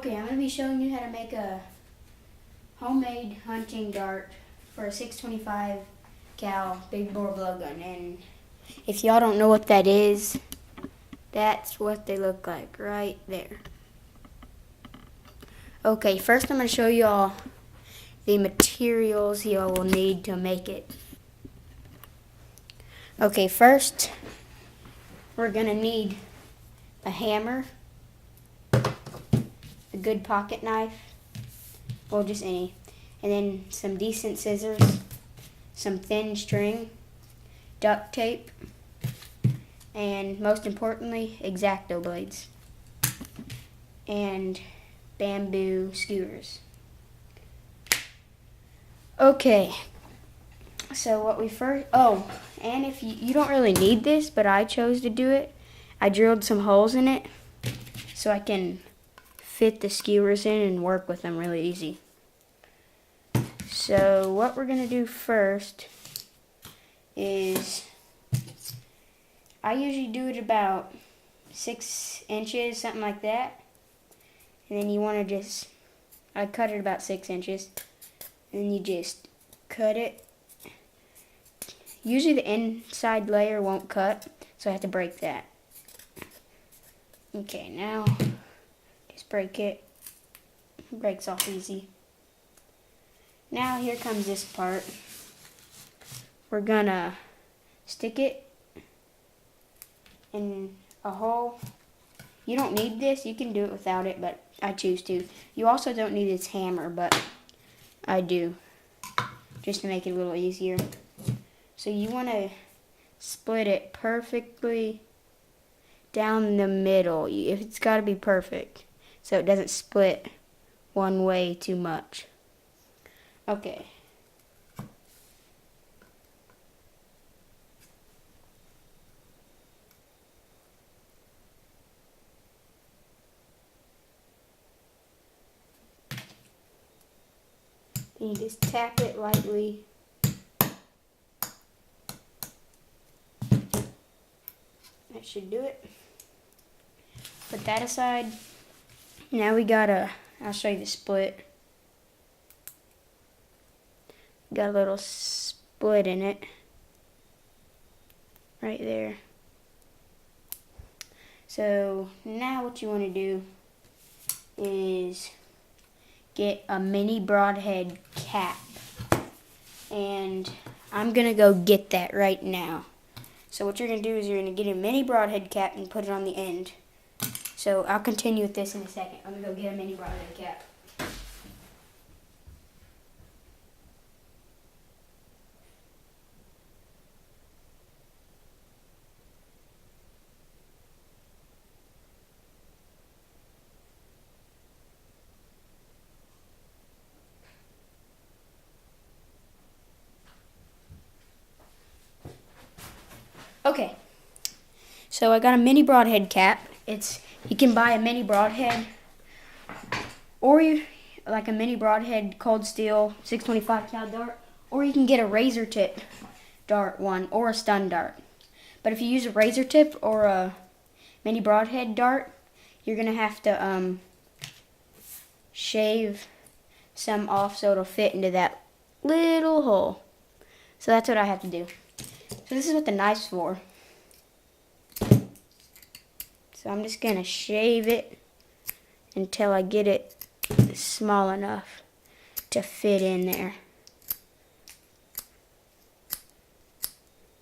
Okay, I'm going to be showing you how to make a homemade hunting dart for a 625 cal big bore blowgun. And if y'all don't know what that is, that's what they look like right there. Okay, first I'm going to show y'all the materials y'all will need to make it. Okay, first we're going to need a hammer, a good pocket knife, well, just any, and then some decent scissors, some thin string, duct tape, and most importantly, exacto blades, and bamboo skewers. Okay, so what we first, and if you don't really need this, but I chose to do it, I drilled some holes in it so I can fit the skewers in and work with them really easy. So what we're going to do first is, I usually do it about 6 inches, something like that. And then you want to I cut it about 6 inches. And then you just cut it. Usually the inside layer won't cut, so I have to break that. Okay, now just break it. It breaks off easy. Now here comes this part. We're gonna stick it in a hole. You don't need this, you can do it without it, but I choose to. You also don't need this hammer, but I do, just to make it a little easier. So you want to split it perfectly down the middle. It's got to be perfect, so it doesn't split one way too much. Okay. Then you just tap it lightly. That should do it. Put that aside. Now we I'll show you the split. Got a little split in it. Right there. So now what you want to do is get a mini broadhead cap. And I'm going to go get that right now. So what you're going to do is you're going to get a mini broadhead cap and put it on the end. So I'll continue with this in a second. I'm going to go get a mini broadhead cap. Okay, so I got a mini broadhead cap. You can buy a mini broadhead, or like a mini broadhead cold steel 625 cal dart, or you can get a razor tip dart one or a stun dart. But if you use a razor tip or a mini broadhead dart, you're gonna have to shave some off so it'll fit into that little hole. So that's what I have to do. So this is what the knife's for. So I'm just going to shave it until I get it small enough to fit in there.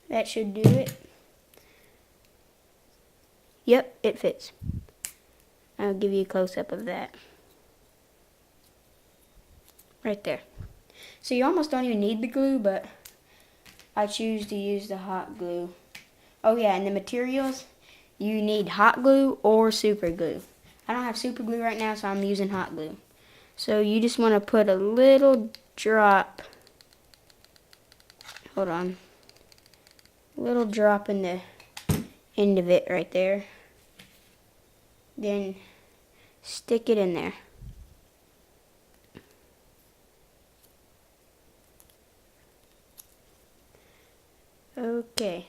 That should do it. Yep, it fits. I'll give you a close-up of that. Right there. So you almost don't even need the glue, but I choose to use the hot glue. Oh yeah, and the materials, you need hot glue or super glue. I don't have super glue right now, so I'm using hot glue. So you just want to put a little drop, a little drop in the end of it right there. Then stick it in there. Okay,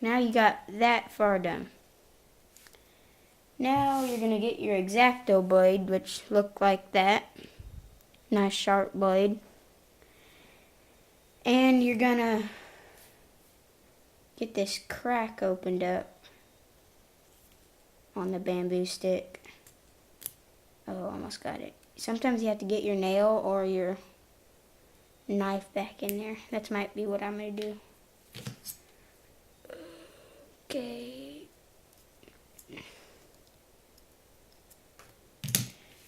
now you got that far done. Now you're going to get your exacto blade, which look like that. Nice sharp blade. And you're going to get this crack opened up on the bamboo stick. Oh, almost got it. Sometimes you have to get your nail or your knife back in there. That might be what I'm going to do. Okay.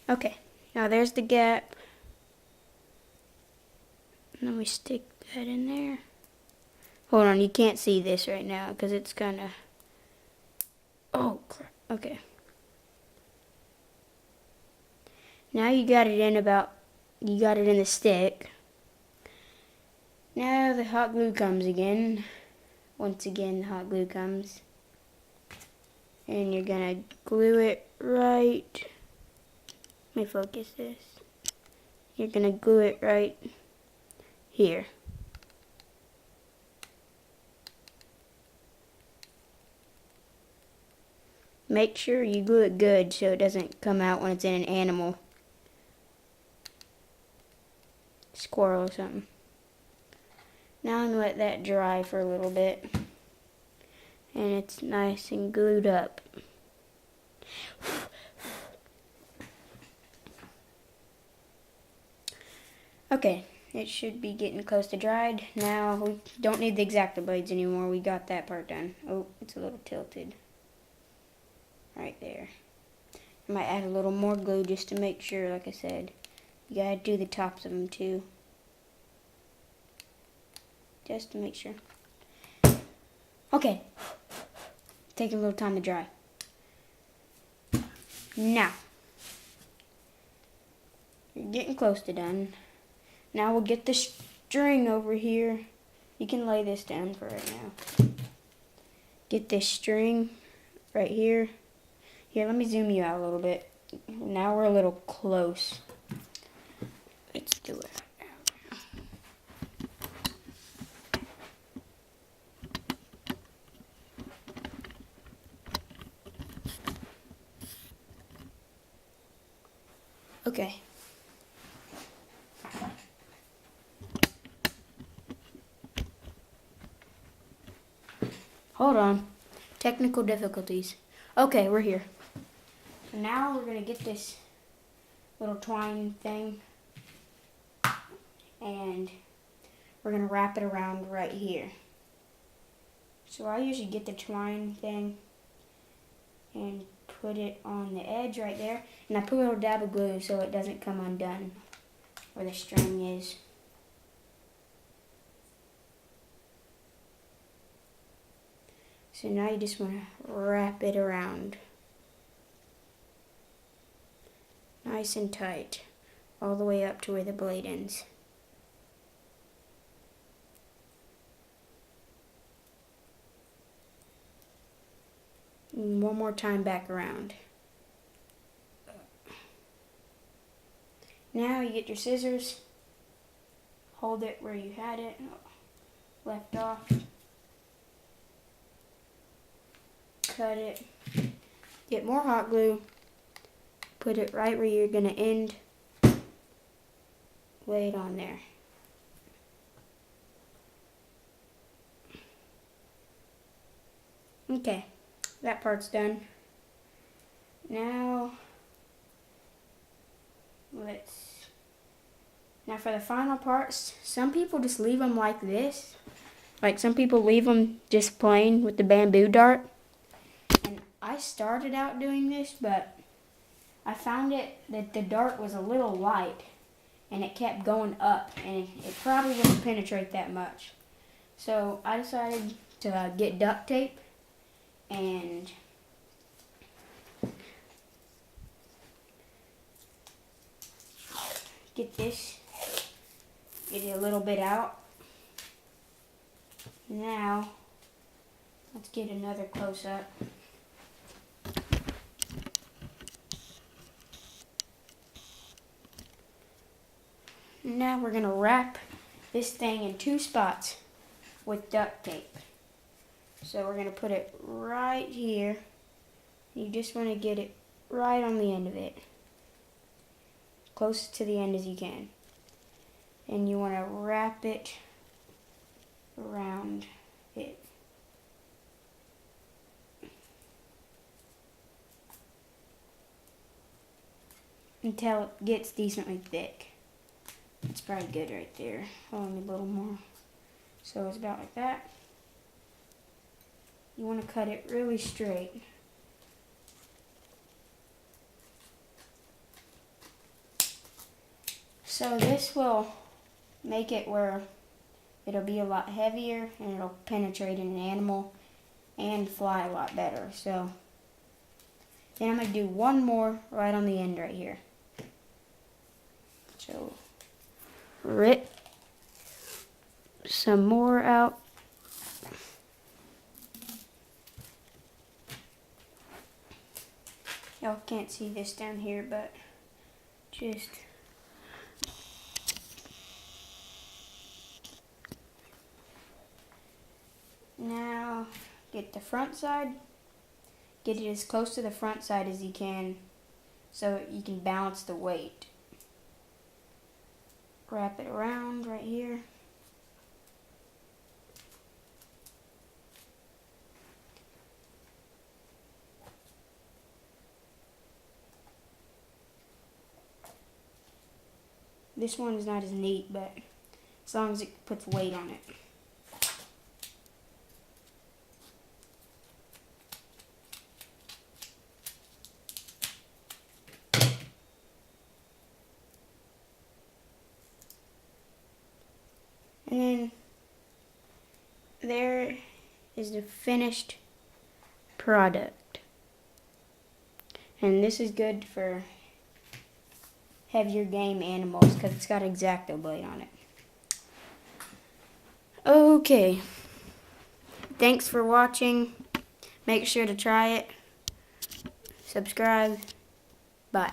Okay, now there's the gap. And then we stick that in there. Hold on, you can't see this right now because it's kind of... Oh, crap. Okay. Now you got it in the stick. Now the hot glue comes again. Once again, the hot glue comes. And you're gonna glue it right... Let me focus this. You're gonna glue it right here. Make sure you glue it good so it doesn't come out when it's in an animal. Squirrel or something. Now I'm gonna let that dry for a little bit. And it's nice and glued up. Okay, it should be getting close to dried. Now we don't need the exacto blades anymore. We got that part done. Oh, it's a little tilted. Right there. I might add a little more glue just to make sure, like I said. You gotta do the tops of them too. Just to make sure. Okay. Taking a little time to dry. Now. You're getting close to done. Now we'll get the string over here. You can lay this down for right now. Get this string right here. Here, let me zoom you out a little bit. Now we're a little close. Let's do it. Okay. Hold on. Technical difficulties. Okay, we're here. So now we're going to get this little twine thing and we're going to wrap it around right here. So I usually get the twine thing and put it on the edge right there. And I put a little dab of glue so it doesn't come undone where the string is. So now you just want to wrap it around. Nice and tight. All the way up to where the blade ends. And one more time back around. Now you get your scissors. Hold it where you had it. Left off. Cut it. Get more hot glue. Put it right where you're going to end. Lay it on there. Okay, that part's done. Now for the final parts, some people just leave them like this. Like some people leave them just plain with the bamboo dart. And I started out doing this, but I found that the dart was a little light and it kept going up and it probably wouldn't penetrate that much. So I decided to get duct tape and get it a little bit out. Now, let's get another close-up. Now we're going to wrap this thing in 2 spots with duct tape. So we're going to put it right here You just want to get it right on the end of it, close to the end as you can. And you want to wrap it around it. Until it gets decently thick. It's probably good right there. Only a little more. So it's about like that. You want to cut it really straight. So this will make it where it'll be a lot heavier and it'll penetrate in an animal and fly a lot better. So then I'm going to do one more right on the end right here. So rip some more out. Y'all can't see this down here, but just now get the front side. Get it as close to the front side as you can so you can balance the weight. Wrap it around right here. This one is not as neat, but as long as it puts weight on it. And then there is the finished product. And this is good for heavier game animals because it's got exacto blade on it. Okay. Thanks for watching. Make sure to try it. Subscribe. Bye.